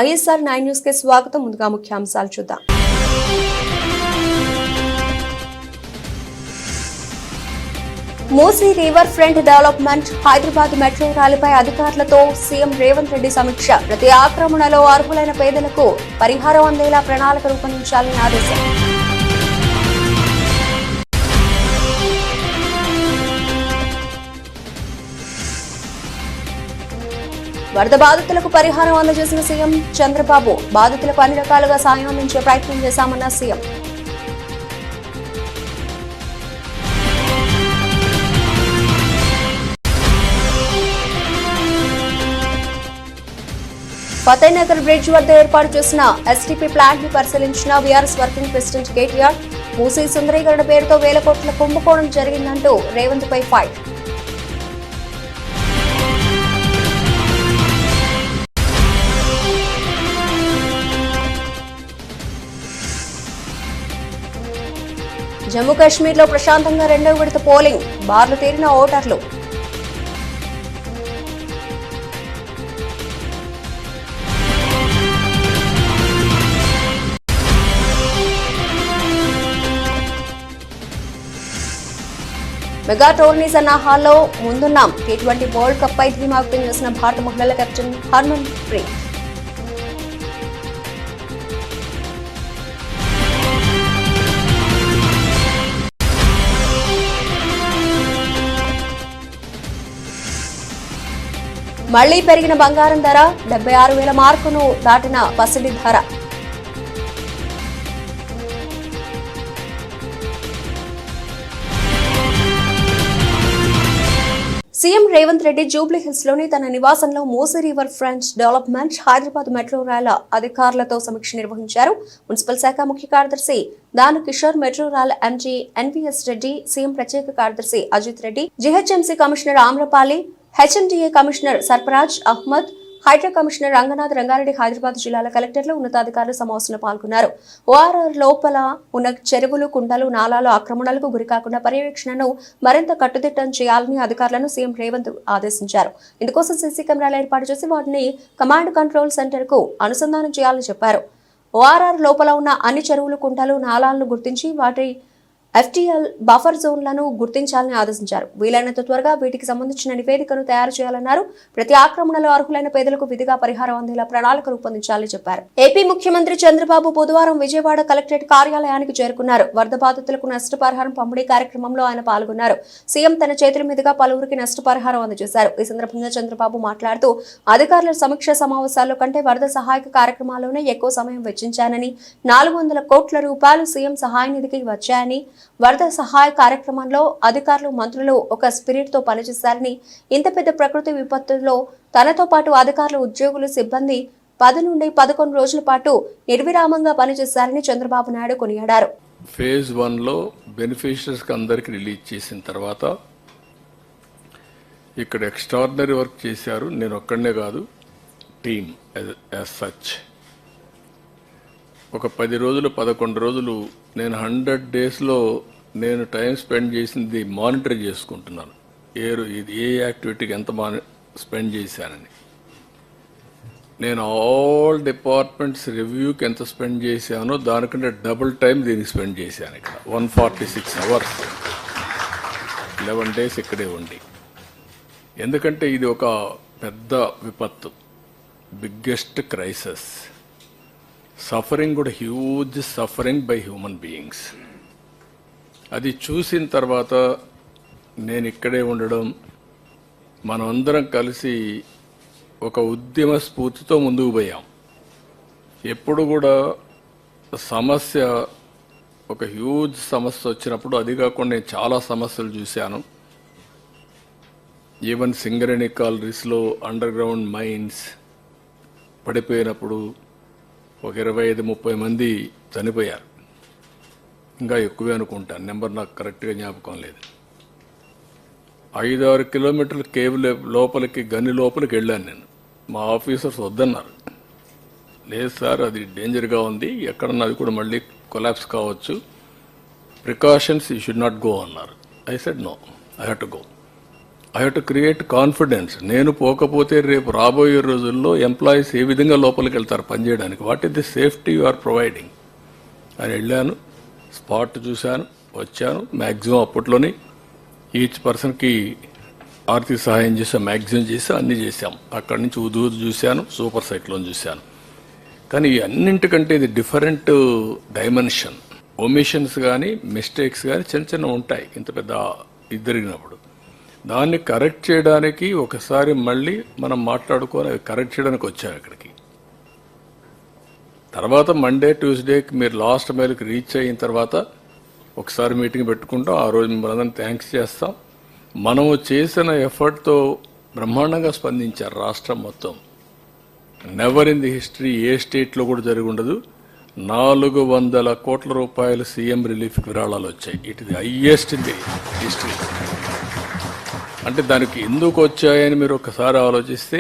ISR 9 news కి స్వాగతం. ముందుగా ముఖ్యాంశాలు చూద్దాం. Musi river front development, Hyderabad metro రైలుపై అధికారులతో సీఎం రేవంత్ రెడ్డి సమీక్ష. ప్రతి ఆక్రమణలో అర్హులైన పేదలకు పరిహారం అందేలా ప్రణాళిక రూపొందించాలని ఆదేశం. వరద బాధితులకు పరిహారం అందజేసిన సీఎం చంద్రబాబు. బాధితులకు అన్ని రకాలుగా సాయం అందించే ప్రయత్నం చేశామన్న సీఎం. ఫతేనగర్ బ్రిడ్జ్ వద్ద ఏర్పాటు చేసిన ఎస్టీపీ ప్లాంట్ ని పరిశీలించిన BRS working president KTR. Musi సుందరీకరణ పేరుతో వేల కోట్ల కుంభకోణం జరిగిందంటూ రేవంత్ పై ఫైట్. జమ్మూ కాశ్మీర్ లో ప్రశాంతంగా రెండవ విడత పోలింగ్, బార్లు తీరిన ఓటర్లు. మెగా టోర్నీ సన్నాహాల్లో ముందున్నాం. T20 వరల్డ్ కప్ పై ధీమా వ్యక్తం చేసిన భారత మహిళల కెప్టెన్ హర్మన్ ప్రీత్. మళ్లీ పెరిగిన బంగారం ధర, 76,000 మార్కును దాటిన పసిడి ధర. సీఎం రేవంత్ రెడ్డి జూబ్లీ హిల్స్ లోని తన నివాసంలో Musi river front development, Hyderabad metro రైళ్ల అధికారులతో సమీక్ష నిర్వహించారు. మున్సిపల్ శాఖ ముఖ్య కార్యదర్శి Dana Kishore, metro rail MD NVS Reddy, CM ప్రత్యేక కార్యదర్శి Ajit Reddy, GHMC commissioner Amrapali, HMDA commissioner Sarfaraz Ahmed, Hydraa commissioner Ranganath, Rangareddy, Hyderabad జిల్లాల కలెక్టర్లు, ఉన్నతాధికారులు సమావేశంలో పాల్గొన్నారు. ఓఆర్ఆర్ లోపల ఉన్న చెరువులు, కుంటలు, నాలాలు ఆక్రమణలకు గురికాకుండా పర్యవేక్షణను మరింత కట్టుదిట్టం చేయాలని అధికారులను సీఎం రేవంత్ ఆదేశించారు. ఇందుకోసం సీసీ కెమెరాలు ఏర్పాటు చేసి వాటిని కమాండ్ కంట్రోల్ సెంటర్ కు అనుసంధానం చేయాలని చెప్పారు. ఓఆర్ఆర్ లోపల ఉన్న అన్ని చెరువులు, కుంటలు, నాలాలను గుర్తించి వాటి FTL బఫర్ జోన్లను గుర్తించాలని ఆదేశించారు. వీలైనంత త్వరగా వీటికి సంబంధించిన నివేదికను తయారు చేయాలన్నారు. ప్రతి ఆక్రమణలో అర్హులైన పేదలకు విధిగా పరిహారం అందేలా ప్రణాళిక రూపొందించాలని చెప్పారు. ఏపీ ముఖ్యమంత్రి చంద్రబాబు బుధవారం విజయవాడ కలెక్టరేట్ కార్యాలయానికి చేరుకున్నారు. వరద బాధితులకు నష్టపరిహారం పంపిణీ కార్యక్రమంలో ఆయన పాల్గొన్నారు. సీఎం తన చేతుల మీదుగా పలువురికి నష్టపరిహారం అందజేశారు. ఈ సందర్భంగా చంద్రబాబు మాట్లాడుతూ అధికారుల సమీక్ష సమావేశాల్లో కంటే వరద సహాయక కార్యక్రమాల్లోనే ఎక్కువ సమయం వెచ్చించానని, 400 కోట్ల రూపాయలు సీఎం సహాయ నిధికి వచ్చాయని, వరద సహాయ కార్యక్రమంలో అధికారులు, మంత్రులు ఒక స్పిరిట్ తో పనిచేశారని, ఇంత పెద్ద ప్రకృతి విపత్తుల్లో తనతో పాటు అధికారులు, ఉద్యోగులు, సిబ్బంది 10 నుండి 11 రోజుల పాటు నిర్విరామంగా పనిచేశారని చంద్రబాబు నాయుడు కొనియాడారు. ఫేజ్ 1 లో బెనిఫిషియరీస్ కి అందరికి రిలీజ్ చేసిన తర్వాత ఇక్కడ ఎక్స్ట్రార్డినరీ వర్క్ చేశారు. నేను ఒక్కడనే కాదు, టీమ్ యాజ్ సచ్. ఒక 10 రోజులు 11 రోజులు నేను 100 డేస్లో నేను టైం స్పెండ్ చేసింది మానిటర్ చేసుకుంటున్నాను. ఏ యాక్టివిటీకి ఎంత స్పెండ్ చేశానని. నేను ఆల్ డిపార్ట్మెంట్స్ రివ్యూకి ఎంత స్పెండ్ చేశానో దానికంటే డబుల్ టైం దీనికి స్పెండ్ చేశాను. ఇక్కడ 146 అవర్స్ 11 డేస్ ఇక్కడే ఉండి. ఎందుకంటే ఇది ఒక పెద్ద విపత్తు, బిగ్గెస్ట్ క్రైసిస్. సఫరింగ్ కూడా huge suffering by human beings. అది చూసిన తర్వాత నేను ఇక్కడే ఉండడం, మనమందరం కలిసి ఒక ఉద్యమ స్ఫూర్తితో ముందుకు పోయాం. ఎప్పుడు కూడా సమస్య, ఒక హ్యూజ్ సమస్య వచ్చినప్పుడు, అది కాకుండా నేను చాలా సమస్యలు చూశాను. ఈవెన్ సింగరేణి కాలరీస్లో అండర్ గ్రౌండ్ మైన్స్ పడిపోయినప్పుడు ఒక 25-30 మంది చనిపోయారు. ఇంకా ఎక్కువే అనుకుంటాను, నెంబర్ నాకు కరెక్ట్గా జ్ఞాపకం లేదు. 5-6 కిలోమీటర్ల కేవ్ లోపలికి, గని లోపలికి వెళ్ళాను నేను. మా ఆఫీసర్స్ వద్దన్నారు. లేదు సార్, అది డేంజర్గా ఉంది, ఎక్కడన్నా అది కూడా మళ్ళీ కొలాప్స్ కావచ్చు, precautions you should not go అన్నారు. I said no, I have to go. I have to create confidence. నేను పోకపోతే రేపు రాబోయే రోజుల్లో ఎంప్లాయీస్ ఏ విధంగా లోపలికి వెళ్తారు పనిచేయడానికి, what is the safety you are providing అని వెళ్ళాను, స్పాట్ చూశాను, వచ్చాను. మ్యాక్సిమం అప్పట్లోనే ఈచ్ పర్సన్కి ఆర్థిక సహాయం చేసాం, మ్యాక్సిమం చేసాం, అన్నీ చేశాం. అక్కడి నుంచి ఉదు చూశాను, సూపర్ సైక్లోన్ చూశాను. కానీ అన్నింటికంటే ఇది డిఫరెంట్ డైమెన్షన్. ఒమిషన్స్ కానీ మిస్టేక్స్ కానీ చిన్న చిన్న ఉంటాయి ఇంత పెద్ద ఇది జరిగినప్పుడు. దాన్ని కరెక్ట్ చేయడానికి ఒకసారి మళ్ళీ మనం మాట్లాడుకొని అవి కరెక్ట్ చేయడానికి వచ్చాం ఇక్కడికి. తర్వాత మండే ట్యూస్డేకి మీరు లాస్ట్ మైల్కి రీచ్ అయిన తర్వాత ఒకసారి మీటింగ్ పెట్టుకుంటాం. ఆ రోజు మిమ్మల్ని అందరినీ థ్యాంక్స్ చేస్తాం. మనము చేసిన ఎఫర్ట్తో బ్రహ్మాండంగా స్పందించారు రాష్ట్రం మొత్తం. నెవర్ ఇన్ ది హిస్టరీ ఏ స్టేట్లో కూడా జరిగి ఉండదు. 400 కోట్ల రూపాయలు సీఎం రిలీఫ్కి విరాళాలు వచ్చాయి. ఇట్ ఇది హైయెస్ట్ ఇన్ ది హిస్టరీ. అంటే దానికి ఎందుకు వచ్చాయని మీరు ఒకసారి ఆలోచిస్తే,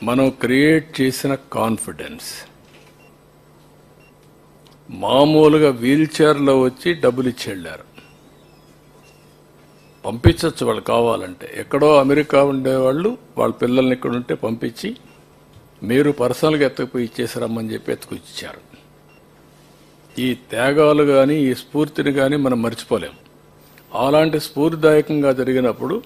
మనం క్రియేట్ చేసిన కాన్ఫిడెన్స్. మామూలుగా వీల్ చైర్లో వచ్చి డబ్బులు ఇచ్చి వెళ్ళారు. పంపించవచ్చు వాళ్ళు కావాలంటే. ఎక్కడో అమెరికా ఉండేవాళ్ళు వాళ్ళ పిల్లల్ని ఇక్కడ ఉంటే పంపించి మీరు పర్సనల్గా ఎత్తుకుపోయి ఇచ్చేసారమ్మని చెప్పి ఎత్తుకొచ్చారు. ఈ త్యాగాలు కానీ ఈ స్ఫూర్తిని కానీ మనం మర్చిపోలేం. అలాంటి స్ఫూర్తిదాయకంగా జరిగినప్పుడు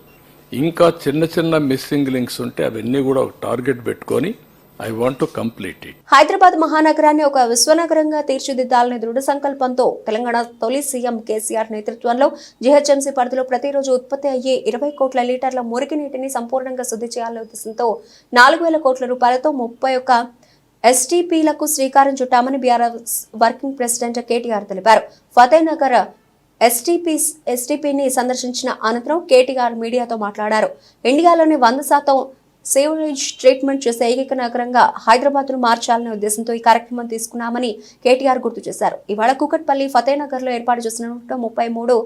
ఇంకా చిన్న చిన్న మిస్సింగ్ లింక్స్ ఉంటే అవన్నీ కూడా ఒక టార్గెట్ పెట్టుకొని I want to complete it. Hyderabad మహానగరాన్ని ఒక విశ్వనగరంగా తీర్చిదిద్దాలనే దృఢ సంకల్పంతో తెలంగాణ తొలి సీఎం కేసీఆర్ నేతృత్వంలో జీహెచ్ఎంసీ పరిధిలో ప్రతిరోజు ఉత్పత్తి అయ్యే 20 కోట్ల లీటర్ల మురికి నీటిని సంపూర్ణంగా శుద్ధి చేయాలనే ఉద్దేశంతో 4,000 కోట్ల రూపాయలతో 31 ఎస్టీపీలకు శ్రీకారం చుట్టామని బీఆర్ఎస్ వర్కింగ్ ప్రెసిడెంట్ కేటీఆర్ తెలిపారు. ఫతేనగర్ ఎస్టీపీని సందర్శించిన అనంతరం కేటీఆర్ మీడియాతో మాట్లాడారు. ఇండియాలోని 100% సేవరేజ్ ట్రీట్మెంట్ చేసే ఏకైక నగరంగా హైదరాబాద్ను మార్చాలనే ఉద్దేశంతో ఈ కార్యక్రమం తీసుకున్నామని కేటీఆర్ గుర్తు చేశారు. ఇవాళ కూకట్పల్లి ఫతేనగర్లో ఏర్పాటు చేసిన 133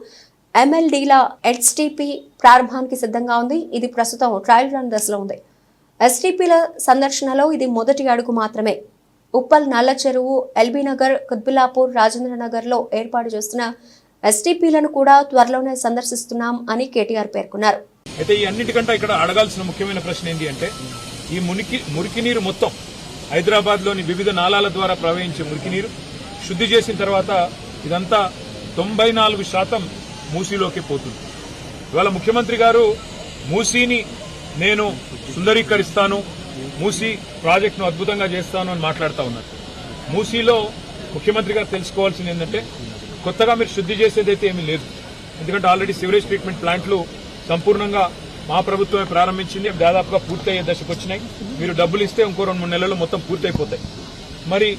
MLDల ఎస్టీపీ ప్రారంభానికి సిద్ధంగా ఉంది. ఇది ప్రస్తుతం ట్రయల్ రన్ దశలో ఉంది. ఎస్టీపీల సందర్శనలో ఇది మొదటి అడుగు మాత్రమే. ఉప్పల్, నల్ల చెరువు, ఎల్బీ నగర్, కుత్బుల్లాపూర్, రాజేంద్ర నగర్లో ఏర్పాటు చేస్తున్న ఎస్టీపీలను కూడా త్వరలోనే సందర్శిస్తున్నాం అని కేటీఆర్ పేర్కొన్నారు. అయితే ఈ అన్నిటికంటే ఇక్కడ అడగాల్సిన ముఖ్యమైన ప్రశ్న ఏంటి అంటే, ఈ మురికి నీరు మొత్తం హైదరాబాద్లోని వివిధ నాలాల ద్వారా ప్రవహించే మురికి నీరు శుద్ధి చేసిన తర్వాత ఇదంతా 94% మూసీలోకి పోతుంది. ఇవాళ ముఖ్యమంత్రి గారు మూసీని నేను సుందరీకరిస్తాను, మూసీ ప్రాజెక్టును అద్భుతంగా చేస్తాను అని మాట్లాడుతూ ఉన్నారు. మూసీలో ముఖ్యమంత్రి గారు తెలుసుకోవాల్సింది ఏంటంటే, కొత్తగా మీరు శుద్ధి చేసేదైతే ఏమీ లేదు. ఎందుకంటే ఆల్రెడీ సివరేజ్ ట్రీట్మెంట్ ప్లాంట్లు సంపూర్ణంగా మా ప్రభుత్వమే ప్రారంభించింది. దాదాపుగా పూర్తయ్యే దశకు వచ్చినాయి. మీరు డబ్బులు ఇస్తే ఇంకో 2-3 నెలల్లో మొత్తం పూర్తయిపోతాయి. మరి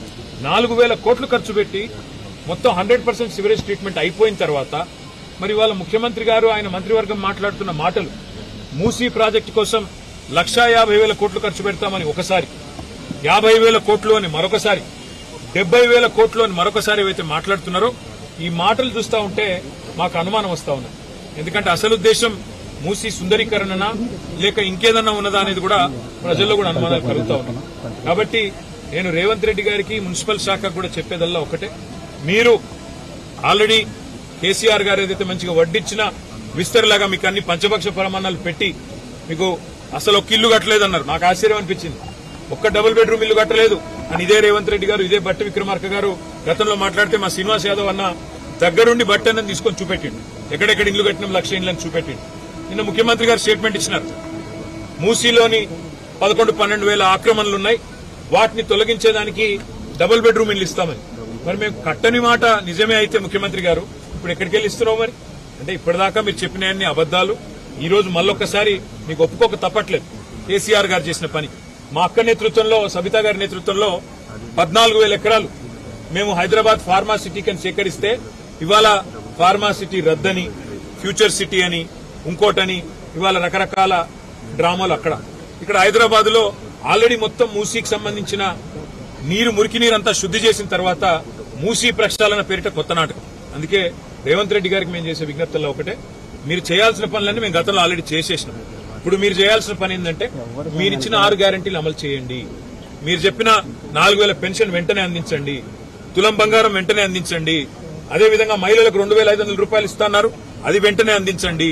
4,000 కోట్లు ఖర్చు పెట్టి మొత్తం 100% సివరేజ్ ట్రీట్మెంట్ అయిపోయిన తర్వాత మరి వాళ్ళ ముఖ్యమంత్రి గారు ఆయన మంత్రివర్గం మాట్లాడుతున్న మాటలు, మూసీ ప్రాజెక్టు కోసం 1,50,000 కోట్లు ఖర్చు పెడతామని ఒకసారి, 50,000 కోట్లు అని మరొకసారి, 70,000 కోట్లు అని మరొకసారి ఏవైతే మాట్లాడుతున్నారో ఈ మాటలు చూస్తూ ఉంటే మాకు అనుమానం వస్తూ ఉన్నది. ఎందుకంటే అసలు ఉద్దేశం మూసీ సుందరీకరణనా లేక ఇంకేదన్నా ఉన్నదా అనేది కూడా ప్రజల్లో కూడా అనుమానాలు కలుగుతా ఉన్నాయి. కాబట్టి నేను రేవంత్ రెడ్డి గారికి, మున్సిపల్ శాఖకు కూడా చెప్పేదల్లా ఒకటే, మీరు ఆల్రెడీ కేసీఆర్ గారు ఏదైతే మంచిగా వడ్డిచ్చిన విస్తరలాగా మీకు అన్ని పంచపక్ష ప్రమాణాలు పెట్టి మీకు అసలు ఒక ఇల్లు కట్టలేదన్నారు. నాకు ఆశ్చర్యం అనిపించింది. ఒక్క డబుల్ బెడ్రూమ్ ఇల్లు కట్టలేదు అని ఇదే రేవంత్ రెడ్డి గారు, ఇదే బట్టి విక్రమార్క గారు గతంలో మాట్లాడితే మా శ్రీనివాస్ యాదవ్ అన్న దగ్గరుండి బట్టి అన్నది తీసుకొని చూపెట్టిండు. ఎక్కడెక్కడ ఇల్లు కట్టిన 1,00,000 ఇళ్లను చూపెట్టిండు. నిన్న ముఖ్యమంత్రి గారు స్టేట్మెంట్ ఇచ్చినారు, మూసీలోని 11-12 ఆక్రమణలున్నాయి, వాటిని తొలగించేదానికి డబుల్ బెడ్రూమ్ ఇల్లు ఇస్తామని. మరి మేము కట్టని మాట నిజమే అయితే ముఖ్యమంత్రి గారు ఇప్పుడు ఎక్కడికి వెళ్ళి ఇస్తున్నావు? మరి అంటే ఇప్పటిదాకా మీరు చెప్పినవన్నీ అబద్దాలు. ఈ రోజు మళ్ళొక్కసారి మీకు ఒప్పుకోక తప్పట్లేదు. కేసీఆర్ గారు చేసిన పని, మా అక్క నేతృత్వంలో, సబితా గారి నేతృత్వంలో 14,000 ఎకరాలు మేము హైదరాబాద్ ఫార్మా సిటీకి అని సేకరిస్తే ఇవాళ ఫార్మా సిటీ రద్దని, ఫ్యూచర్ సిటీ అని, ఇంకోటని ఇవాళ రకరకాల డ్రామాలు అక్కడ. ఇక్కడ హైదరాబాద్ లో ఆల్రెడీ మొత్తం మూసీకి సంబంధించిన మురికి నీరంతా శుద్ధి చేసిన తర్వాత మూసీ ప్రక్షాళన పేరిట కొత్త నాటకం. అందుకే రేవంత్ రెడ్డి గారికి మేము చేసే విజ్ఞప్తుల్లో ఒకటే, మీరు చేయాల్సిన పనులన్నీ మేము గతంలో ఆల్రెడీ చేసేసినాం. ఇప్పుడు మీరు చేయాల్సిన పని ఏంటంటే, మీరిచ్చిన 6 గ్యారంటీలు అమలు చేయండి. మీరు చెప్పిన 4,000 పెన్షన్ వెంటనే అందించండి, తులం బంగారం వెంటనే అందించండి, అదేవిధంగా మహిళలకు 2,500 రూపాయలు ఇస్తున్నారు, అది వెంటనే అందించండి.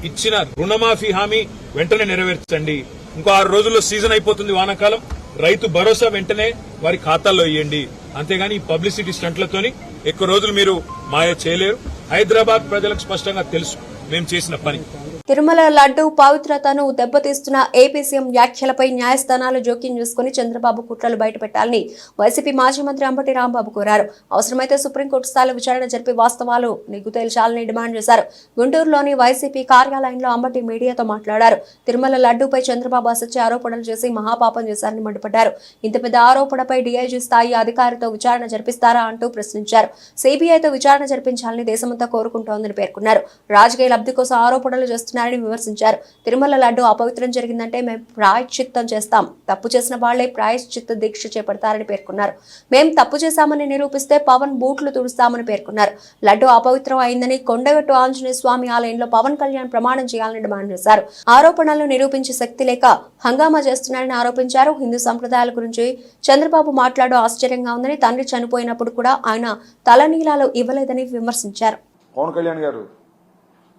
ఇచ్చిన రుణమాఫీ హామీ వెంటనే నెరవేర్చండి. ఇంకో 6 రోజుల్లో సీజన్ అయిపోతుంది వానాకాలం. రైతు భరోసా వెంటనే వారి ఖాతాల్లో ఇవ్వండి. అంతేగాని ఈ పబ్లిసిటీ స్టంట్లతోని ఎక్కువ రోజులు మీరు మాయ చేయలేరు. హైదరాబాద్ ప్రజలకు స్పష్టంగా తెలుసు మేము చేసిన పని. తిరుమల లడ్డు పవిత్రతను దెబ్బతీస్తున్న ఏపీ సీఎం వ్యాఖ్యలపై న్యాయస్థానాలు జోక్యం చేసుకుని చంద్రబాబు కుట్రలు బయటపెట్టాలని వైసీపీ మాజీ మంత్రి అంబటి రాంబాబు కోరారు. అవసరమైతే సుప్రీంకోర్టు స్థాయిలో విచారణ జరిపి వాస్తవాలు నిగ్గు తేల్చాలని డిమాండ్ చేశారు. గుంటూరులోని వైసీపీ కార్యాలయంలో అంబటి మీడియాతో మాట్లాడారు. తిరుమల లడ్డూపై చంద్రబాబు అసత్య ఆరోపణలు చేసి మహాపాపం చేశారని మండిపడ్డారు. ఇంత పెద్ద ఆరోపణపై డీఐజీ స్థాయి అధికారితో విచారణ జరిపిస్తారా అంటూ ప్రశ్నించారు. సిబిఐతో విచారణ జరిపించాలని దేశమంతా కోరుకుంటోందని పేర్కొన్నారు. రాజకీయ లబ్ధి కోసం ఆరోపణలు చేస్తున్నారని విమర్శించారు. తిరుమల లడ్డు అపవిత్రం జరిగిందంటే మేము ప్రాయశ్చిత్తం చేస్తాం, తప్పు చేసిన వాళ్లే ప్రాయశ్చిత్త దీక్ష చేపడతారని పేర్కొన్నారు. మేం తప్పు చేశామని నిరూపిస్తే పవన్ బూట్లు తుడుస్తామని పేర్కొన్నారు. లడ్డు అపవిత్రం అయిందని కొండగట్టు ఆంజనేయ స్వామి ఆలయంలో పవన్ కళ్యాణ్ ప్రమాణం చేయాలని డిమాండ్ చేశారు. ఆరోపణలను నిరూపించే శక్తి లేక హంగామా చేస్తున్నారని ఆరోపించారు. హిందూ సంప్రదాయాల గురించి చంద్రబాబు మాట్లాడడం ఆశ్చర్యంగా ఉందని, తండ్రి చనిపోయినప్పుడు కూడా ఆయన తలనీలాలు ఇవ్వలేదని విమర్శించారు. పవన్ కళ్యాణ్ గారు,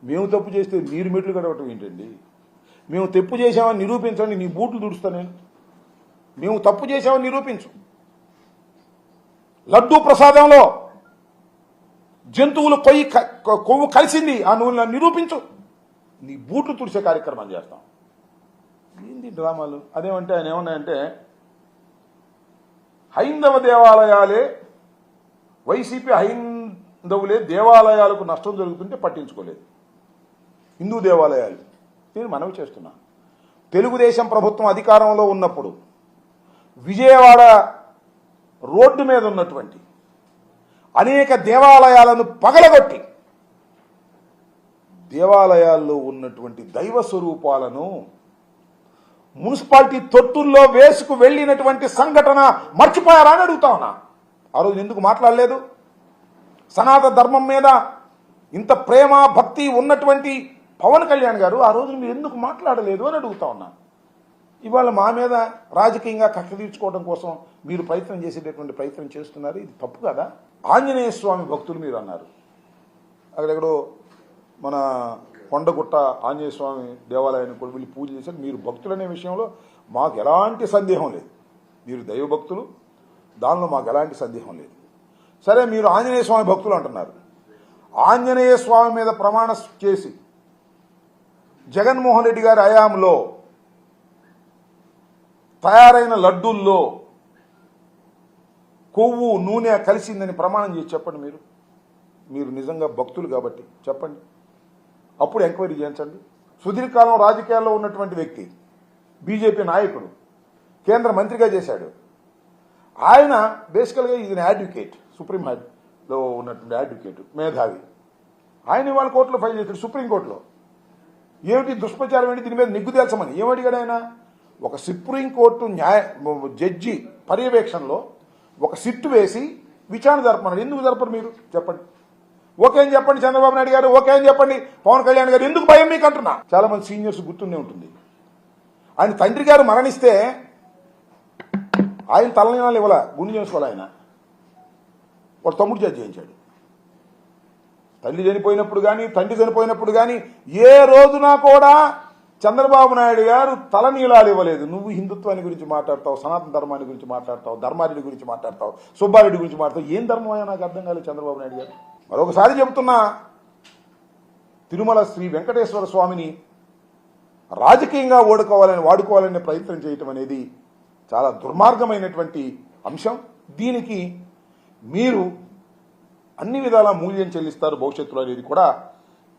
మేము తప్పు చేస్తే మీరు మెట్లు కడవటం ఏంటండి? మేము తప్పు చేసామని నిరూపించండి, నీ బూట్లు దుడుస్తా నేను. మేము తప్పు చేసామని నిరూపించు. లడ్డూ ప్రసాదంలో జంతువులు కొవ్వు కలిసింది, ఆ నువ్వు నిరూపించు, నీ బూట్లు తుడిసే కార్యక్రమం చేస్తాం. ఏంది డ్రామాలు? అదేమంటే ఆయన ఏమన్నాయంటే హైందవ దేవాలయాలే, వైసీపీ హైందవులే దేవాలయాలకు నష్టం జరుగుతుంటే పట్టించుకోలేదు. హిందూ దేవాలయాలు, నేను మనవి చేస్తున్నా, తెలుగుదేశం ప్రభుత్వం అధికారంలో ఉన్నప్పుడు విజయవాడ రోడ్డు మీద ఉన్నటువంటి అనేక దేవాలయాలను పగలగొట్టి దేవాలయాల్లో ఉన్నటువంటి దైవ స్వరూపాలను మున్సిపాలిటీ తొట్టుల్లో వేసుకు వెళ్లినటువంటి సంఘటన మర్చిపోయారా అని అడుగుతా ఉన్నా. ఆ రోజు ఎందుకు మాట్లాడలేదు? సనాతన ధర్మం మీద ఇంత ప్రేమ భక్తి ఉన్నటువంటి పవన్ కళ్యాణ్ గారు ఆ రోజు మీరు ఎందుకు మాట్లాడలేదు అని అడుగుతా ఉన్నా. ఇవాళ మా మీద రాజకీయంగా కక్ష తీర్చుకోవడం కోసం మీరు ప్రయత్నం చేసేటటువంటి ప్రయత్నం చేస్తున్నారు. ఇది తప్పు కదా? ఆంజనేయ స్వామి భక్తులు మీరు అన్నారు. అక్కడెక్కడో మన కొండగుట్ట ఆంజనేయ స్వామి దేవాలయాన్ని కూడా వెళ్ళి పూజ చేశారు. మీరు భక్తులనే విషయంలో మాకు ఎలాంటి సందేహం లేదు. మీరు దైవభక్తులు, దానిలో మాకు ఎలాంటి సందేహం లేదు. సరే, మీరు ఆంజనేయ స్వామి భక్తులు అంటున్నారు. ఆంజనేయ స్వామి మీద ప్రమాణం చేసి జగన్మోహన్ రెడ్డి గారి హయాంలో తయారైన లడ్డూల్లో కొవ్వు నూనె కలిసిందని ప్రమాణం చేసి చెప్పండి. మీరు నిజంగా భక్తులు కాబట్టి చెప్పండి, అప్పుడు ఎంక్వైరీ చేయించండి. సుదీర్ఘకాలం రాజకీయాల్లో ఉన్నటువంటి వ్యక్తి, బీజేపీ నాయకుడు, కేంద్ర మంత్రిగా చేశాడు. ఆయన బేసికల్గా ఈయన అడ్వకేట్, సుప్రీంలో ఉన్నటువంటి అడ్వకేట్, మేధావి. ఆయన ఇవాళ కోర్టులో ఫైల్ చేశాడు, సుప్రీంకోర్టులో. ఏమిటి దుష్ప్రచారం ఏంటి? దీని మీద నిగ్గు తేల్చమని ఏమడిగాడు ఆయన? ఒక సుప్రీంకోర్టు జడ్జి పర్యవేక్షణలో ఒక సిట్టు వేసి విచారణ జరపమన్నాడు. ఎందుకు జరపరు మీరు? చెప్పండి. ఓకే అని చెప్పండి చంద్రబాబు నాయుడు గారు, ఓకే అని చెప్పండి పవన్ కళ్యాణ్ గారు. ఎందుకు భయం మీకు అంటున్నా? చాలా మంది సీనియర్స్ గుర్తుండే ఉంటుంది. ఆయన తండ్రి గారు మరణిస్తే ఆయన తలనీలాలు ఇవ్వాల, గుండె చేసుకోవాలి. ఆయన వాడు తమ్ముడు జడ్జి చేయించాడు. తల్లి చనిపోయినప్పుడు కానీ తండ్రి చనిపోయినప్పుడు కానీ ఏ రోజున కూడా చంద్రబాబు నాయుడు గారు తలనీలాలు ఇవ్వలేదు. నువ్వు హిందుత్వాన్ని గురించి మాట్లాడతావు, సనాతన ధర్మాన్ని గురించి మాట్లాడతావు, ధర్మారెడ్డి గురించి మాట్లాడతావు, సుబ్బారెడ్డి గురించి మాట్లాడతావు. ఏం ధర్మం అయ్యా నాకు అర్థం కాలేదు చంద్రబాబు నాయుడు గారు. మరొకసారి చెబుతున్నా, తిరుమల శ్రీ వెంకటేశ్వర స్వామిని రాజకీయంగా వాడుకోవాలనే ప్రయత్నం చేయటం అనేది చాలా దుర్మార్గమైనటువంటి అంశం. దీనికి మీరు అన్ని విధాలా మూల్యం చెల్లిస్తారు భవిష్యత్తులో అనేది కూడా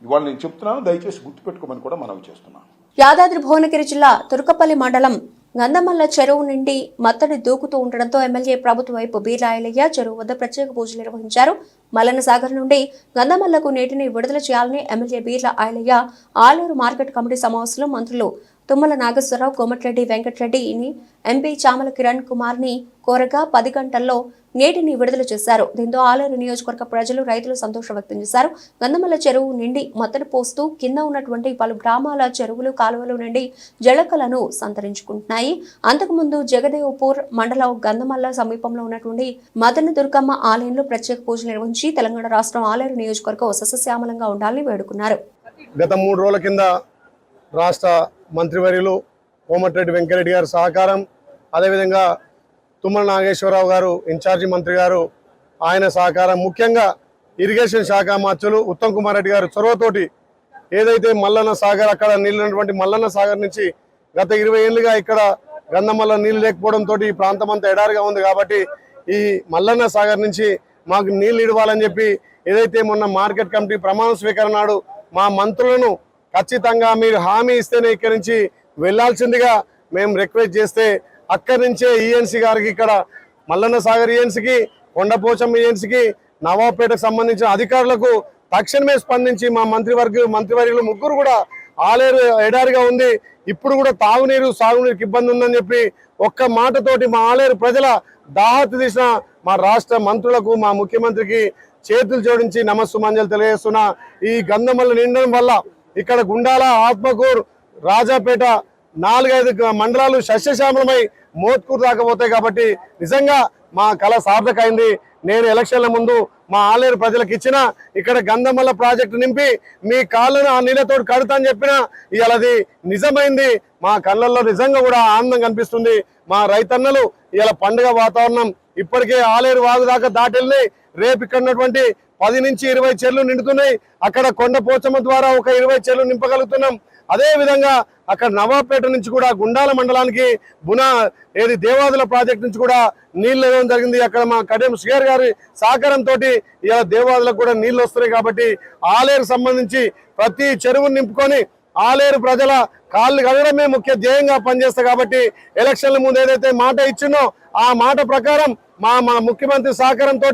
ఇవాళ నేను చెప్తున్నాను. దయచేసి గుర్తుపెట్టుకోమని కూడా మనవి చేస్తున్నాను. యాదాద్రి భువనగిరి జిల్లా తుర్కపల్లి మండలం గంధమల్ల చెరువు నుండి మత్తడి దూకుతూ ఉండడంతో ఎమ్మెల్యే ప్రభుత్వ వైపు బీర్లాయలయ్య చెరువు వద్ద ప్రత్యేక పూజలు నిర్వహించారు. మల్లన్న సాగర్ నుండి గంధమల్లకు నీటిని విడుదల చేయాలని MLA Beerla Ailaiah Aluru market committee సమావేశంలో మంత్రులు తుమ్మల నాగేశ్వరరావు, కోమటిరెడ్డి వెంకటరెడ్డిని, ఎంపీ చామల కిరణ్ కుమార్ ని కోరగా 10 గంటల్లో నీటిని విడుదల చేశారు. దీంతో ఆలేరు నియోజకవర్గ ప్రజలు, రైతులు సంతోషం వ్యక్తం చేశారు. గంధమల్ల చెరువు నిండి మత్తడి పోస్తూ కింద ఉన్నటువంటి పలు గ్రామాల చెరువులు, కాలువలు నుండి జలకలను సంతరించుకుంటున్నాయి. అంతకుముందు జగదేవ్పూర్ మండలం గంధమల్ల సమీపంలో ఉన్నటువంటి మదన దుర్గమ్మ ఆలయంలో ప్రత్యేక పూజలు నిర్వహించి తెలంగాణ రాష్ట్రం ఆలేరు నియోజకవర్గం సస్యశ్యామలంగా ఉండాలని వేడుకున్నారు. గత 3 రోజుల కింద రాష్ట్ర మంత్రివర్యులు కోమటిరెడ్డి వెంకరెడ్డి గారి సహకారం, అదేవిధంగా తుమ్మల నాగేశ్వరరావు గారు ఇన్ఛార్జి మంత్రి గారు ఆయన సహకారం, ముఖ్యంగా ఇరిగేషన్ శాఖ మంత్రులు ఉత్తమ్ కుమార్ రెడ్డి గారు చొరవతోటి ఏదైతే మల్లన్న సాగర్ అక్కడ నీళ్ళున్నటువంటి మల్లన్న సాగర్ నుంచి గత 20 ఏళ్ళుగా ఇక్కడ గంధమల్ల నీళ్లు లేకపోవడంతో ఈ ప్రాంతం అంతా ఎడారిగా ఉంది. కాబట్టి ఈ మల్లన్న సాగర్ నుంచి మాకు నీళ్లు ఇవ్వాలని చెప్పి ఏదైతే మొన్న మార్కెట్ కమిటీ ప్రమాణ స్వీకరణ నాడు మా మంత్రులను ఖచ్చితంగా మీరు హామీ ఇస్తేనే ఇక్కడి నుంచి వెళ్లాల్సిందిగా మేము రిక్వెస్ట్ చేస్తే అక్కడి నుంచే ఈఎన్సీ గారికి ఇక్కడ మల్లన్న సాగర్ ఈఎన్సీకి, కొండపోచమ్మ ఈఎన్సీకి, నవాబ్పేటకు సంబంధించిన అధికారులకు తక్షణమే స్పందించి మా మంత్రివర్యులు ముగ్గురు కూడా ఆలేరు ఎడారిగా ఉంది, ఇప్పుడు కూడా తాగునీరు సాగునీరుకి ఇబ్బంది ఉందని చెప్పి ఒక్క మాటతోటి మా ఆలేరు ప్రజల దాహత తీసిన మా రాష్ట్ర మంత్రులకు, మా ముఖ్యమంత్రికి చేతులు జోడించి నమస్సుమాంజలు తెలియజేస్తున్నా. ఈ గంధమల్ల నిండడం వల్ల ఇక్కడ గుండాల, ఆత్మకూరు, రాజాపేట 4-5 మండలాలు సస్యశ్యామలమై మోత్కూరు దాకపోతాయి. కాబట్టి నిజంగా మా కళ సార్థకైంది. నేను ఎలక్షన్ల ముందు మా ఆలేరు ప్రజలకు ఇచ్చిన ఇక్కడ గంధమల్ల ప్రాజెక్టు నింపి మీ కాళ్ళను ఆ నీళ్ళతో కడతా అని చెప్పిన ఇవాళ అది నిజమైంది. మా కళ్ళల్లో నిజంగా కూడా ఆనందం కనిపిస్తుంది. మా రైతన్నలు ఇవాళ పండుగ వాతావరణం ఇప్పటికే ఆలేరు వాగు దాకా దాటెళ్ళి రేపు ఇక్కడ ఉన్నటువంటి 10 నుంచి 20 చెర్లు నిండుతున్నాయి. అక్కడ కొండ పోచమ్మ ద్వారా ఒక 20 చెర్లు నింపగలుగుతున్నాం. అదే విధంగా అక్కడ నవాబ్పేట నుంచి కూడా గుండాల మండలానికి దేవాదుల ప్రాజెక్టు నుంచి కూడా నీళ్లు ఇవ్వడం జరిగింది. అక్కడ మా కడియం శ్రీగారు గారి సహకారంతో ఇలా దేవాదులకు కూడా నీళ్లు వస్తున్నాయి. కాబట్టి ఆలేరు సంబంధించి ప్రతి చెరువును నింపుకొని ఆలేరు ప్రజల కాళ్ళు కడగడమే ముఖ్య ధ్యేయంగా పనిచేస్తా. కాబట్టి ఎలక్షన్ల ముందు ఏదైతే మాట ఇచ్చినో ఆ మాట ప్రకారం మా ముఖ్యమంత్రి సహకారంతో,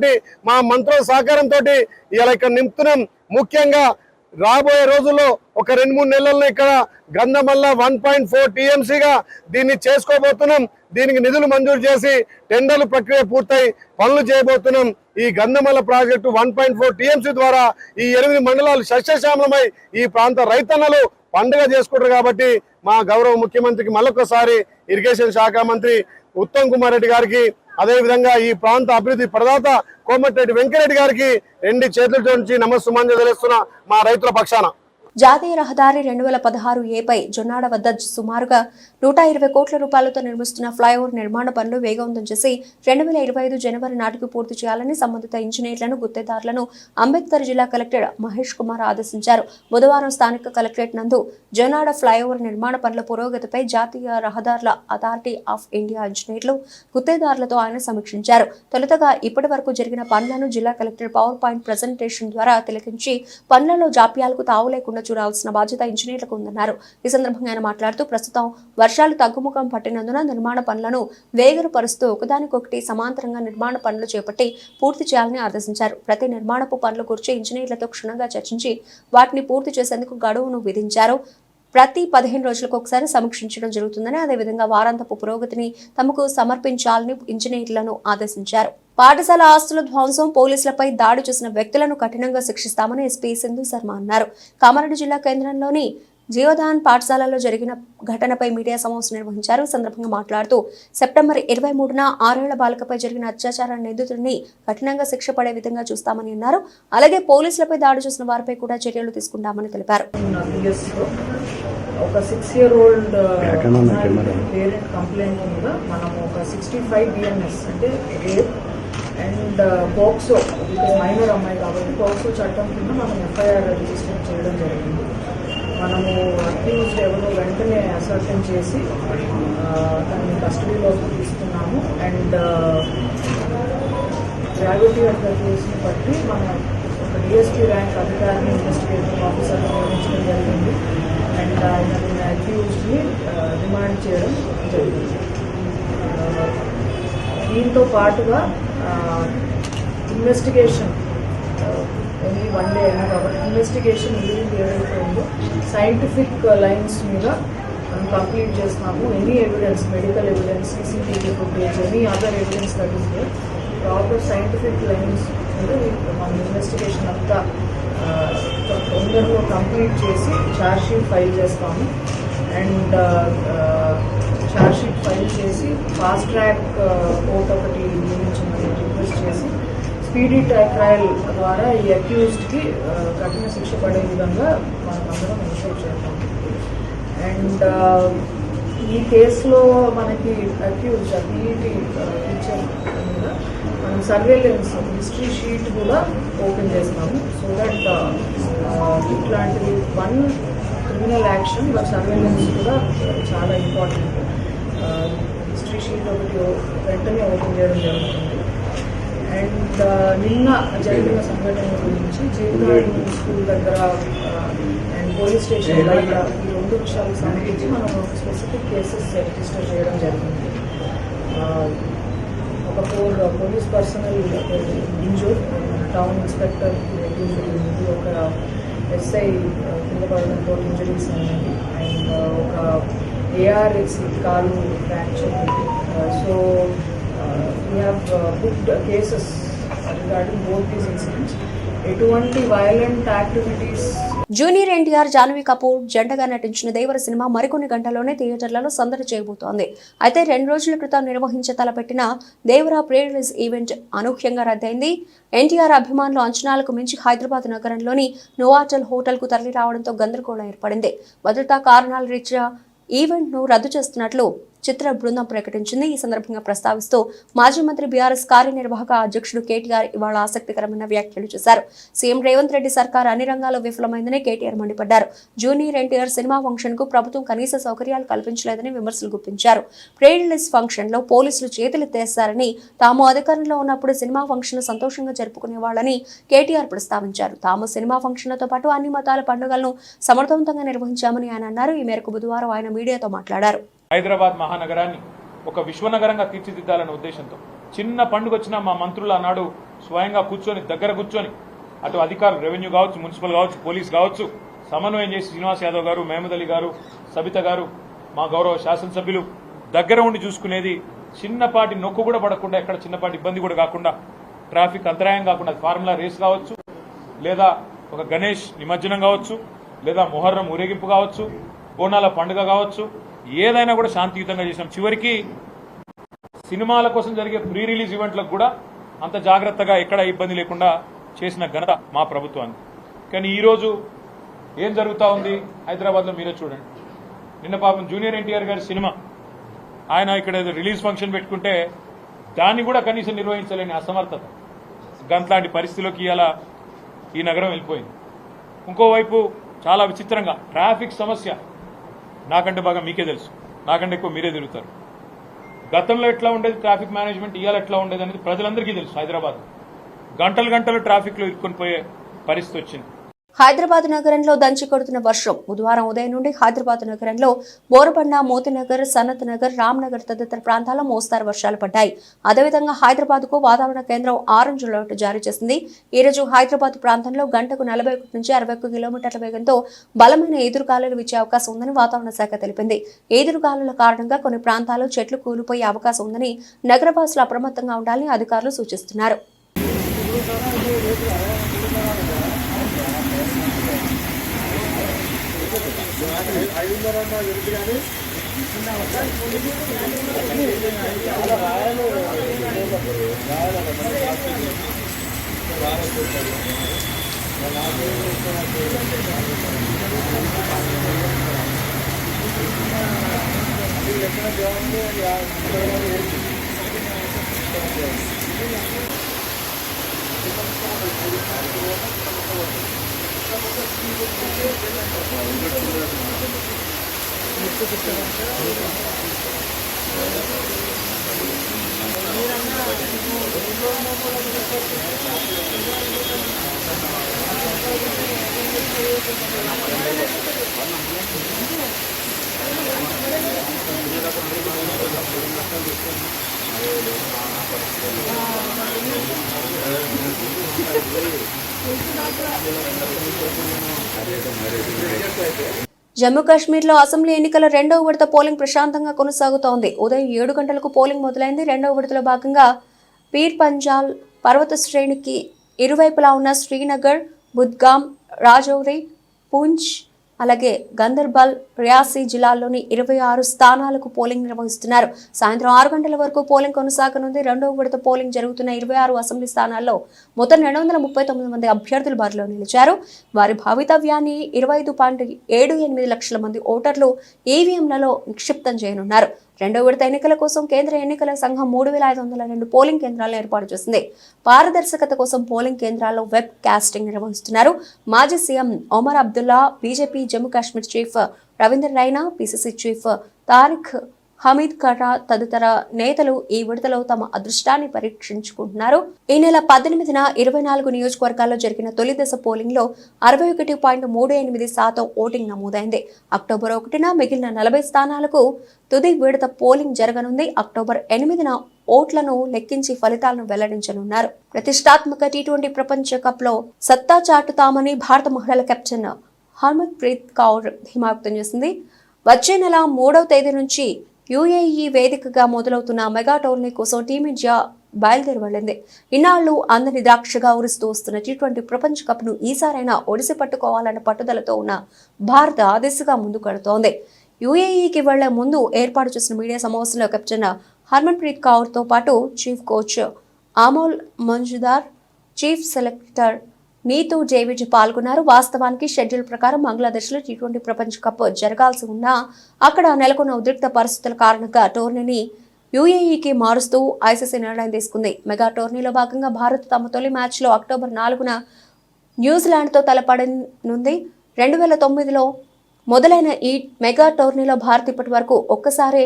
మా మంత్రుల సహకారంతో ఇలా ఇక్కడ నింపుతున్నాం. ముఖ్యంగా రాబోయే రోజుల్లో ఒక 2-3 నెలల్లో ఇక్కడ గంధమల్ల 1.4 టీఎంసీగా దీన్ని చేసుకోబోతున్నాం. దీనికి నిధులు మంజూరు చేసి టెండర్లు ప్రక్రియ పూర్తయి పనులు చేయబోతున్నాం. ఈ గంధమల్ల ప్రాజెక్టు 1.4 టీఎంసీ ద్వారా ఈ 8 మండలాలు సస్యశ్యామలమై ఈ ప్రాంత రైతన్నలు పండుగ చేసుకుంటారు. కాబట్టి మా గౌరవ ముఖ్యమంత్రికి మళ్ళొకసారి ఇరిగేషన్ శాఖ మంత్రి ఉత్తమ్ కుమార్ రెడ్డి గారికి, అదేవిధంగా ఈ ప్రాంత అభివృద్ధి ప్రదాత కోమటిరెడ్డి వెంకరెడ్డి గారికి 2 చేతులు జోడించి నమస్సుమాంజలి తెలుస్తున్న మా రైతుల పక్షాన. జాతీయ రహదారి 2016 పై జొన్నాడ వద్ద సుమారుగా 120 కోట్ల రూపాయలతో నిర్మిస్తున్న ఫ్లైఓవర్ నిర్మాణ పనులు వేగవంతం చేసి 2025 జనవరి నాటికి పూర్తి చేయాలని సంబంధిత ఇంజనీర్లను, గుత్తేదారులను అంబేద్కర్ జిల్లా కలెక్టర్ మహేష్ కుమార్ ఆదేశించారు. బుధవారం స్థానిక కలెక్టరేట్ నందు జొన్నాడ ఫ్లైఓవర్ నిర్మాణ పనుల పురోగతిపై జాతీయ రహదారుల అథారిటీ ఆఫ్ ఇండియా ఇంజనీర్లు, గుత్తేదారులతో ఆయన సమీక్షించారు. తొలుతగా ఇప్పటి వరకు జరిగిన పనులను జిల్లా కలెక్టర్ పవర్ పాయింట్ ప్రెజెంటేషన్ ద్వారా తిలకించి పనులలో జాప్యాలకు తావు లేకుండా చూడాల్సిన బాధ్యత ఇంజనీర్లకు ఉందన్నారు. ఈ సందర్భంగా ఆయన మాట్లాడుతూ ప్రస్తుతం వర్షాలు తగ్గుముఖం పట్టినందున నిర్మాణ పనులను వేగపరుస్తూ ఒకదానికొకటి సమాంతరంగా నిర్మాణ పనులు చేపట్టి పూర్తి చేయాలని ఆదేశించారు. ప్రతి నిర్మాణపు పనుల గురించి ఇంజనీర్లతో క్షుణ్ణంగా చర్చించి వాటిని పూర్తి చేసేందుకు గడువును విధించారు. ప్రతి 15 రోజులకు ఒకసారి సమీక్షించడం జరుగుతుందని, అదేవిధంగా వారాంతపు పురోగతిని తమకు సమర్పించాలని ఇంజనీర్లను ఆదేశించారు. పాఠశాల ఆస్తుల ధ్వంసం, పోలీసులపై దాడి చేసిన వ్యక్తులను కఠినంగా శిక్షిస్తామని ఎస్పీ సింధు శర్మ అన్నారు. కామారెడ్డి జిల్లా కేంద్రంలోని జీవదాన్ పాఠశాలలో జరిగిన ఘటనపై మీడియా సమావేశం నిర్వహించారు. ఈ సందర్భంగా మాట్లాడుతూ సెప్టెంబర్ 23న 6 ఏళ్ల బాలికపై జరిగిన అత్యాచార నిందితుడిని కఠినంగా శిక్ష పడే విధంగా చూస్తామని అన్నారు. అలాగే పోలీసులపై దాడి చేసిన వారిపై కూడా చర్యలు తీసుకుంటామని తెలిపారు. ఒక 6-year-old పేరెంట్ కంప్లైంట్ మీద మనం ఒక 65 BNS అంటే రేప్ అండ్ పోక్సో, మైనర్ అమ్మాయి కాబట్టి పోక్సో చట్టం కింద మనం FIR రిజిస్టర్ చేయడం జరిగింది. మనము అక్యూజ్డ్ ఎవరో వెంటనే అసర్షన్ చేసి దాన్ని కస్టడీలోకి తీసుకున్నాము. అండ్ గ్రావిటీ ఆఫ్ ద కేసుని బట్టి మనం ఒక DSP ర్యాంక్ అధికారిని ఇన్వెస్టిగేటింగ్ ఆఫీసర్ని నియమించడం జరిగింది. అండ్ ఆయన అక్యూజ్డ్ని రిమాండ్ చేయడం జరిగింది. దీంతో పాటుగా ఇన్వెస్టిగేషన్ ఓన్లీ 1 day అయినా కాబట్టి ఇన్వెస్టిగేషన్ ఏదైతే ఉందో సైంటిఫిక్ లైన్స్ మీద మనం కంప్లీట్ చేస్తున్నాము. Any evidence, medical evidence, CCTV footage, any other evidence that is there, proper scientific lines మీద మన ఇన్వెస్టిగేషన్ అంతా తొందరలో కంప్లీట్ చేసి ఛార్జ్షీట్ ఫైల్ చేస్తాము. అండ్ ఛార్జ్షీట్ ఫైల్ చేసి ఫాస్ట్ ట్రాక్ కోర్ట్ ఒకటి నియమించమని రిక్వెస్ట్ చేసి స్పీడీ ట్రయల్ ద్వారా ఈ అక్యూజ్డ్కి కఠిన శిక్ష పడే విధంగా మనమందరం ఇనిషియేట్ చేస్తాం. అండ్ ఈ కేసులో మనకి అక్యూజ్ పీఈటీ టీచర్ మీద మనం సర్వేలెన్స్ హిస్టరీ షీట్ కూడా ఓపెన్ చేస్తాము. సో దట్ ఇట్లాంటిది one criminal action but surveillance కూడా చాలా ఇంపార్టెంట్. హిస్టరీ షీట్ ఒకటి వెంటనే ఓపెన్ చేయడం జరుగుతుంది. అండ్ నిన్న జరిగిన సంఘటన గురించి జీవితాడు స్కూల్ దగ్గర అండ్ పోలీస్ స్టేషన్ బయట ఈ రెండు విషయాలకు సంబంధించి మనం స్పెసిఫిక్ కేసెస్ రిజిస్టర్ చేయడం జరిగింది. ఒక 4 police personnel injure, town inspector injury, ఒక ఎస్ఐ కింద పడడంతో ఇంజరీస్ ఉన్నాయి, అండ్ ఒక ఏఆర్ఎక్స్ కాలు fracture. So we have booked cases regarding both these incidents. ఎటువంటి violent activities. Junior NTR, Jahnavi Kapoor జంటగా నటించిన దేవర సినిమా మరికొన్ని గంటల్లోనే థియేటర్లలో సందడి చేయబోతోంది. అయితే 2 రోజుల క్రితం నిర్వహించ తలపెట్టిన దేవర ప్రీ రిలీజ్ ఈవెంట్ అనూహ్యంగా రద్దయింది. ఎన్టీఆర్ అభిమానులు అంచనాలకు మించి హైదరాబాద్ నగరంలోని నోవాటల్ హోటల్కు తరలి రావడంతో గందరగోళం ఏర్పడింది. భద్రతా కారణాల రీత్యా ఈవెంట్ను రద్దు చేస్తున్నట్లు చిత్ర బృందం ప్రకటించింది. ఈ సందర్భంగా ప్రస్తావిస్తూ మాజీ మంత్రి బీఆర్ఎస్ కార్యనిర్వాహక అధ్యక్షుడు కేటీఆర్ ఇవాళ ఆసక్తికరమైన వ్యాఖ్యలు చేశారు. సీఎం రేవంత్ రెడ్డి సర్కార్ అన్ని రంగాల్లో విఫలమైందని కేటీఆర్ మండిపడ్డారు. జూనియర్ ఎన్టీఆర్ సినిమా ఫంక్షన్ కు ప్రభుత్వం కనీస సౌకర్యాలు కల్పించలేదని విమర్శలు గుప్పించారు. ప్రీ రిలీజ్ ఫంక్షన్ లో పోలీసులు చేతులెత్తేశారని, తాము అధికారంలో ఉన్నప్పుడు సినిమా ఫంక్షన్ సంతోషంగా జరుపుకునేవాళ్లని కేటీఆర్ ప్రస్తావించారు. తాము సినిమా ఫంక్షన్లతో పాటు అన్ని మతాల పండుగలను సమర్థవంతంగా నిర్వహించామని ఆయన అన్నారు. ఈ మేరకు బుధవారం ఆయన మీడియాతో మాట్లాడారు. హైదరాబాద్ మహానగరాన్ని ఒక విశ్వనగరంగా తీర్చిదిద్దాలనే ఉద్దేశంతో చిన్న పండుగ వచ్చినా మా మంత్రులు ఆనాడు స్వయంగా దగ్గర కూర్చొని అటు అధికారులు, రెవెన్యూ కావచ్చు, మున్సిపల్ కావచ్చు, పోలీస్ కావచ్చు, సమన్వయం చేసి శ్రీనివాస్ యాదవ్ గారు, మహమూద్ అలీ గారు, సబిత గారు, మా గౌరవ శాసనసభ్యులు దగ్గర ఉండి చూసుకునేది. చిన్నపాటి నొక్కు కూడా పడకుండా, ఎక్కడ చిన్నపాటి ఇబ్బంది కూడా కాకుండా, ట్రాఫిక్ అంతరాయం కాకుండా, ఫార్ములా రేస్ కావచ్చు, లేదా ఒక గణేష్ నిమజ్జనం కావచ్చు, లేదా మొహర్రం ఊరేగింపు కావచ్చు, బోనాల పండుగ కావచ్చు, ఏదైనా కూడా శాంతియుతంగా చేసినాం. చివరికి సినిమాల కోసం జరిగే ప్రీ రిలీజ్ ఈవెంట్లకు కూడా అంత జాగ్రత్తగా ఎక్కడ ఇబ్బంది లేకుండా చేసిన ఘనత మా ప్రభుత్వానికి. కానీ ఈరోజు ఏం జరుగుతూ ఉంది హైదరాబాద్లో మీరే చూడండి. నిన్న పాపం జూనియర్ ఎన్టీఆర్ గారి సినిమా ఆయన ఇక్కడ రిలీజ్ ఫంక్షన్ పెట్టుకుంటే దాన్ని కూడా కనీసం నిర్వహించలేని అసమర్థత, గంట్లాంటి పరిస్థితిలోకి ఇలా ఈ నగరం వెళ్ళిపోయింది. ఇంకోవైపు చాలా విచిత్రంగా ట్రాఫిక్ సమస్య నాకంటే బాగా మీకే తెలుసు, నాకంటే ఎక్కువ మీరే తిరుగుతారు. గతంలో ఎట్లా ఉండేది ట్రాఫిక్ మేనేజ్మెంట్, ఇవాళ ఎట్లా ఉండేది అనేది ప్రజలందరికీ తెలుసు. హైదరాబాద్ గంటలు ట్రాఫిక్ లో ఇరుక్కొని పోయే పరిస్థితి వచ్చింది. హైదరాబాద్ నగరంలో దంచి కొడుతున్న వర్షం. బుధవారం ఉదయం నుండి హైదరాబాద్ నగరంలో బోరబండ, మోతీనగర్, సనత్ నగర్, రామ్నగర్ తదితర ప్రాంతాల్లో మోస్తారు వర్షాలు పడ్డాయి. అదేవిధంగా హైదరాబాద్ కు వాతావరణ కేంద్రం ఆరెంజ్ అలర్ట్ జారీ చేసింది. ఈ రోజు హైదరాబాద్ ప్రాంతంలో గంటకు 41 నుంచి 61 కిలోమీటర్ల వేగంతో బలమైన ఎదురుగాలులు వీచే అవకాశం ఉందని వాతావరణ శాఖ తెలిపింది. ఎదురుగాలుల కారణంగా కొన్ని ప్రాంతాల్లో చెట్లు కూలిపోయే అవకాశం ఉందని నగరవాసులు అప్రమత్తంగా ఉండాలని అధికారులు సూచిస్తున్నారు. జమ్మూ కాశ్మీర్లో అసెంబ్లీ ఎన్నికల రెండవ విడత పోలింగ్ ప్రశాంతంగా కొనసాగుతోంది. ఉదయం 7 గంటలకు పోలింగ్ మొదలైంది. రెండవ విడతలో భాగంగా పీర్ పంజాల్ పర్వత శ్రేణికి ఇరువైపులా ఉన్న శ్రీనగర్, బుద్గామ్, రాజౌరి, పూంచ్, అలాగే గందర్బల్, రియాసీ జిల్లాల్లోని 26 స్థానాలకు పోలింగ్ నిర్వహిస్తున్నారు. సాయంత్రం 6 గంటల వరకు పోలింగ్ కొనసాగనుంది. రెండవ విడత పోలింగ్ జరుగుతున్న 26 అసెంబ్లీ స్థానాల్లో మొత్తం 239 మంది అభ్యర్థులు బరిలో నిలిచారు. వారి భావితవ్యాన్ని 25.78 లక్షల మంది ఓటర్లు ఈవీఎంలలో నిక్షిప్తం చేయనున్నారు. రెండో విడత ఎన్నికల కోసం కేంద్ర ఎన్నికల సంఘం 3,502 పోలింగ్ కేంద్రాలను ఏర్పాటు చేసింది. పారదర్శకత కోసం పోలింగ్ కేంద్రాల్లో వెబ్ కాస్టింగ్ నిర్వహిస్తున్నారు. మాజీ CM Omar Abdullah, BJP Jammu Kashmir chief Ravindra Raina, PCC chief Tariq Hameed Karra తదితర నేతలు ఈ విడతలో తమ అదృష్టాన్ని పరీక్షించుకుంటున్నారు. ఈ నెల 18న 24 నియోజకవర్గాల్లో జరిగిన తొలి దశ పోలింగ్ లో 61.38% ఓటింగ్ నమోదైంది. అక్టోబర్ 1న మిగిలిన 40 స్థానాలకు తుది విడత పోలింగ్ జరగనుంది. అక్టోబర్ 8న ఓట్లను లెక్కించి ఫలితాలను వెల్లడించనున్నారు. ప్రతిష్టాత్మక టీ20 ప్రపంచ కప్ లో సత్తా చాటుతామని భారత మహిళల కెప్టెన్ హర్మన్ ప్రీత్ కౌర్ ధీమా వ్యక్తం చేసింది. వచ్చే నెల 3వ తేదీ నుంచి యుఏఈ వేదికగా మొదలవుతున్న మెగా టోర్నీ కోసం టీమిండియా బయలుదేరి వెళ్లింది. ఇన్నాళ్లు అందరిని ద్రాక్షగా ఊరిస్తూ వస్తున్న టీ20 ప్రపంచ కప్ ను ఈసారైనా ఒడిసి పట్టుకోవాలన్న పట్టుదలతో ఉన్న భారత్ ఆ దిశగా ముందుకెడుతోంది. యుఏఈకి వెళ్లే ముందు ఏర్పాటు చేసిన మీడియా సమావేశంలో కెప్టెన్ హర్మన్ ప్రీత్ కౌర్ తో పాటు chief coach Amol Muzumdar, chief selector Neetu David పాల్గొన్నారు. వాస్తవానికి షెడ్యూల్ ప్రకారం బంగ్లాదేశ్లో టీ20 ప్రపంచ కప్ జరగాల్సి ఉన్నా అక్కడ నెలకొన్న ఉద్రిక్త పరిస్థితుల కారణంగా టోర్నీని యుఏఈకి మారుస్తూ ఐసీసీ నిర్ణయం తీసుకుంది. మెగా టోర్నీలో భాగంగా భారత్ తమ తొలి మ్యాచ్లో అక్టోబర్ 4న న్యూజిలాండ్తో తలపడనుంది. 2009లో మొదలైన ఈ మెగా టోర్నీలో భారత్ ఇప్పటి వరకు ఒక్కసారి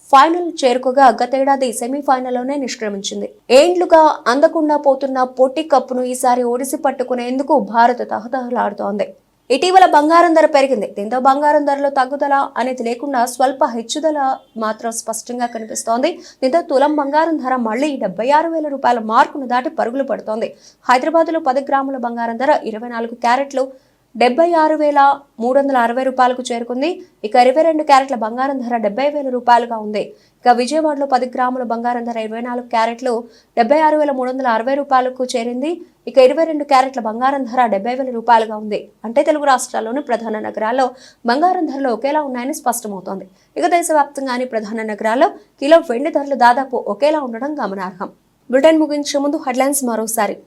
ఫైనల్ చేరుకోగా గతేడాది సెమీఫైనల్లోనే నిష్క్రమించింది. ఏండ్లుగా అందకుండా పోతున్న పొట్టి కప్పును ఈసారి ఒడిసి పట్టుకునేందుకు భారత్ తహతహలాడుతోంది. ఇటీవల బంగారం ధర పెరిగింది. దీంతో బంగారం ధరలో తగ్గుదల అనేది లేకుండా స్వల్ప హెచ్చుదల మాత్రం స్పష్టంగా కనిపిస్తోంది. దీంతో తులం బంగారం ధర మళ్లీ 76,000 రూపాయల మార్కును దాటి పరుగులు పడుతోంది. హైదరాబాద్లో 10 గ్రాముల బంగారం ధర 24 క్యారెట్లు 76,360 రూపాయలకు చేరుకుంది. ఇక 22 క్యారెట్ల బంగారం ధర 70,000 రూపాయలుగా ఉంది. ఇక విజయవాడలో 10 గ్రాముల బంగారం ధర 24 క్యారెట్లు 76,360 రూపాయలకు చేరింది. ఇక 22 క్యారెట్ల బంగారం ధర 70,000 రూపాయలుగా ఉంది. అంటే తెలుగు రాష్ట్రాల్లోని ప్రధాన నగరాల్లో బంగారం ధరలు ఒకేలా ఉన్నాయని స్పష్టమవుతోంది. ఇక దేశవ్యాప్తంగాని ప్రధాన నగరాల్లో కిలో వెండి ధరలు దాదాపు ఒకేలా ఉండడం గమనార్హం. బులెటిన్ ముగించే ముందు హెడ్లైన్స్ మరోసారి.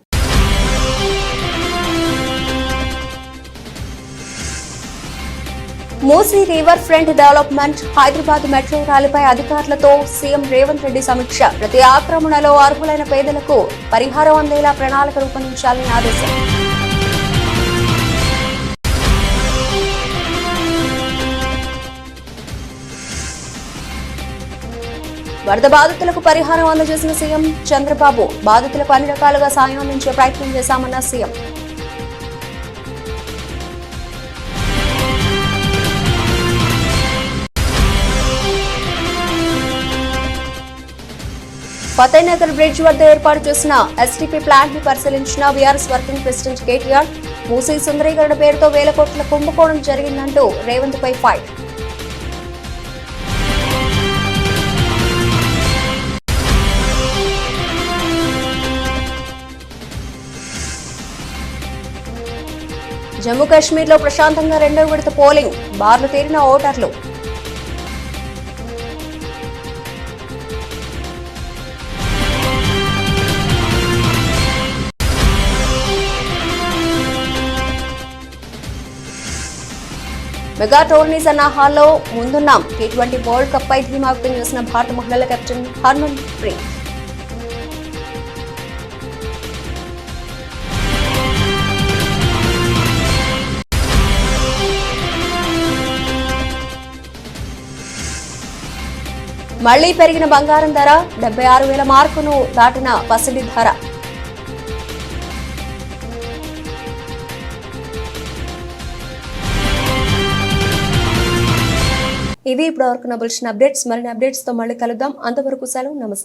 Musi river front development, Hyderabad metro రైలుపై అధికారులతో సీఎం రేవంత్ రెడ్డి సమీక్ష. ప్రతి ఆక్రమణలో అర్హులైన పేదలకు పరిహారం అందేలా ప్రణాళిక రూపొందించాలని ఆదేశం. వరద బాధితులకు పరిహారం అందజేసిన సీఎం చంద్రబాబు. బాధితులకు అన్ని రకాలుగా సాయం అందించే ప్రయత్నం చేశామన్న సీఎం. ఫతేనగర్ బ్రిడ్జ్ వద్ద ఏర్పాటు చేసిన ఎస్టీపీ ప్లాంట్ ని పరిశీలించిన BRS working president KTR. Musi సుందరీకరణ పేరుతో వేల కోట్ల కుంభకోణం జరిగిందంటూ రేవంత్ పై ఫైట్. జమ్మూ కాశ్మీర్లో ప్రశాంతంగా రెండవ విడత పోలింగ్, బార్లు తీరిన ఓటర్లు. మెగా టోర్నీ సన్నాహాల్లో ముందున్నాం. టీ20 వరల్డ్ కప్ పై ధీమా వ్యక్తం చేసిన భారత మహిళల కెప్టెన్ హర్మన్ ప్రీత్. మళ్లీ పెరిగిన బంగారం ధర 76,000 మార్కును దాటిన పసిడి ధర. ఇవి ఇప్పటివరకు నా బులెటిన్ అప్డేట్స్. మరిన్ని అప్డేట్స్ తో మళ్ళీ కలుద్దాం. అంతవరకు సెలవు, నమస్తే.